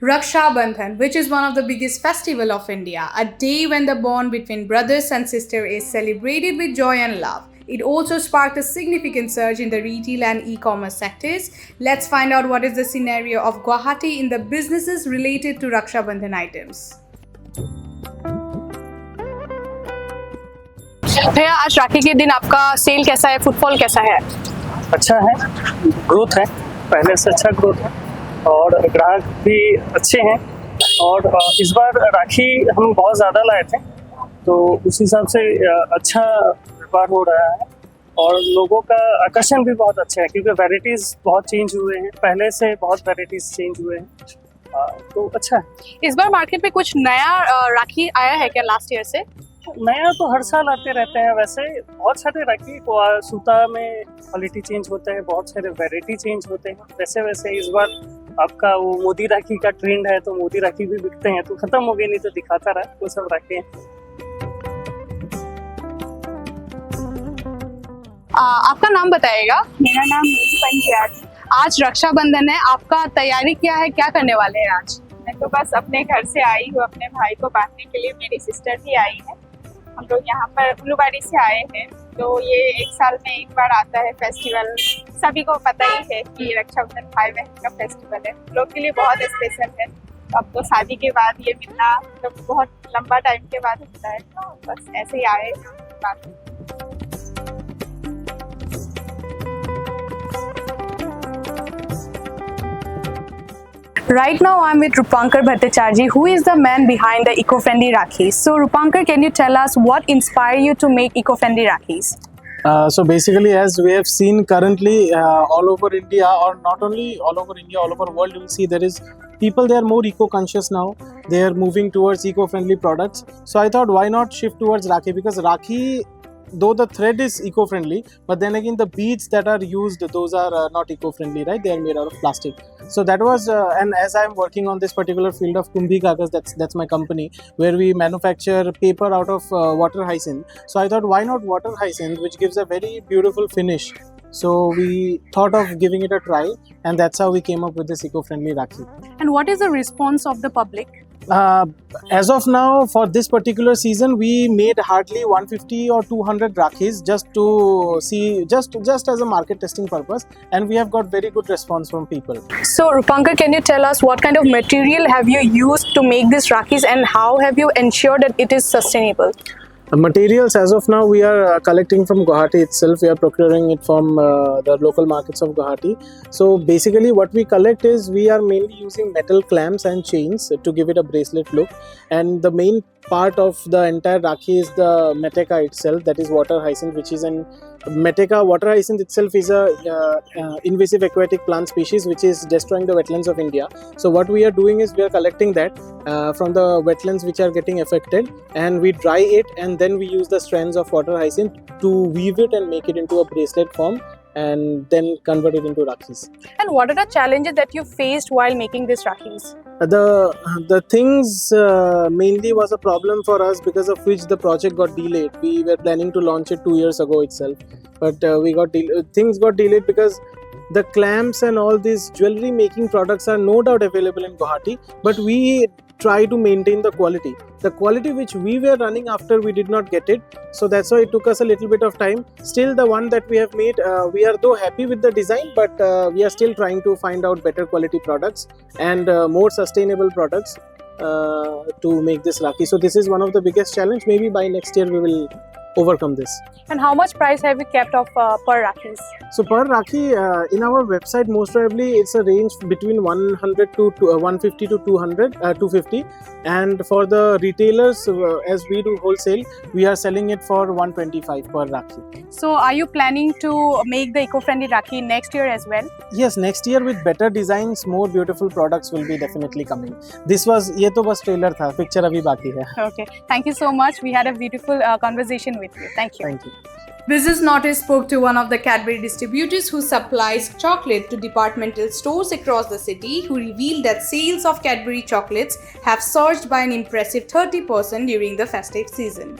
Raksha Bandhan, which is one of the biggest festival of India, a day when the bond between brothers and sisters is celebrated with joy and love. It also sparked a significant surge in the retail and e-commerce sectors. Let's find out what is the scenario of Guwahati in the businesses related to Raksha Bandhan items. भैया आज राखी के दिन आपका cell कैसा है, footfall कैसा है? अच्छा है, ग्रोथ है, पहले से अच्छा ग्रोथ है और ग्राहक भी अच्छे हैं। और इस बार राखी हम बहुत ज़्यादा लाए थे तो उस हिसाब से अच्छा व्यापार हो रहा है और लोगों का आकर्षण भी बहुत अच्छा है क्योंकि वैराइटीज़ बहुत चेंज हुए हैं, पहले से बहुत वैराइटीज़ चेंज हुए हैं तो अच्छा है। इस बार मार्केट में कुछ नया राखी आया है क्या लास्ट ईयर से? नया तो हर साल आते रहते हैं, वैसे बहुत सारे राखी को सूता में क्वालिटी चेंज होता है, बहुत सारे वैरायटी चेंज होते हैं। वैसे वैसे इस बार आपका वो मोदी राखी का ट्रेंड है तो मोदी राखी भी बिकते हैं, तो खत्म हो गए नहीं तो दिखाता रहा वो सब राखी हैं। आपका नाम बताइएगा। मेरा नाम मोदी पंचायत। आज रक्षाबंधन है, आपका तैयारी क्या है, क्या करने वाले हैं आज? मैं तो बस अपने घर से आई हूँ, अपने भाई को बांधने के लिए। मेरी सिस्टर भी आई है। हम लोग यहाँ पर उल्लूबाड़ी से आए हैं तो ये एक साल में एक बार आता है फेस्टिवल। सभी को पता ही है कि रक्षाबंधन भाई बहन का फेस्टिवल है, लोग के लिए बहुत स्पेशल है। अब तो शादी के बाद ये मिलना तो बहुत लंबा टाइम के बाद होता है, तो बस ऐसे ही आए हैं। Right now I'm with Rupankar Bhattacharya, who is the man behind the eco-friendly Rakhis. So Rupankar, can you tell us what inspired you to make eco-friendly Rakhis? So basically, as we have seen currently all over India, or not only all over India, all over the world, you will see there is people, they are more eco-conscious now. They are moving towards eco-friendly products. So I thought, why not shift towards Rakhi? Because Rakhi, though the thread is eco-friendly, but then again the beads that are used, those are not eco-friendly, right? They are made out of plastic. So that was, and as I am working on this particular field of Kumbhi Kagas, that's my company, where we manufacture paper out of water hyacinth. So I thought, why not water hyacinth, which gives a very beautiful finish. So we thought of giving it a try, and that's how we came up with this eco-friendly Rakhi. And what is the response of the public? As of now, for this particular season, we made hardly 150 or 200 Rakhis just to see, just as a market testing purpose, and we have got very good response from people. So Rupankar, can you tell us what kind of material have you used to make these Rakhis, and how have you ensured that it is sustainable? Materials, as of now, we are collecting from Guwahati itself. We are procuring it from the local markets of Guwahati. So basically what we collect is, we are mainly using metal clamps and chains to give it a bracelet look, and the main part of the entire Rakhi is the Meteca itself, that is water hyacinth, which is an Meteca. Water hyacinth itself is a invasive aquatic plant species which is destroying the wetlands of India. So what we are doing is, we are collecting that from the wetlands which are getting affected, and we dry it, and then we use the strands of water hyacinth to weave it and make it into a bracelet form, and then convert it into Rakhis. And what are the challenges that you faced while making these Rakhis? The things mainly was a problem for us, because of which the project got delayed. We were planning to launch it 2 years ago itself, but things got delayed because the clamps and all these jewelry making products are no doubt available in Guwahati, but we try to maintain the quality. The quality which we were running after, we did not get it, so that's why it took us a little bit of time. Still, the one that we have made, we are though happy with the design, but we are still trying to find out better quality products and more sustainable products to make this Rakhi. So this is one of the biggest challenge. Maybe by next year we will overcome this. And how much price have you kept of per Rakhis? So per Rakhi, in our website, most probably it's a range between 100 to 150 to 250, and for the retailers, as we do wholesale, we are selling it for 125 per Rakhi. So are you planning to make the eco-friendly Rakhi next year as well? Yes, next year with better designs, more beautiful products will be definitely coming. ये तो बस trailer था, picture अभी बाकी है. Okay, thank you so much. We had a beautiful conversation with you. Thank you. Thank you. Business Notice spoke to one of the Cadbury distributors who supplies chocolate to departmental stores across the city, who revealed that sales of Cadbury chocolates have surged by an impressive 30% during the festive season.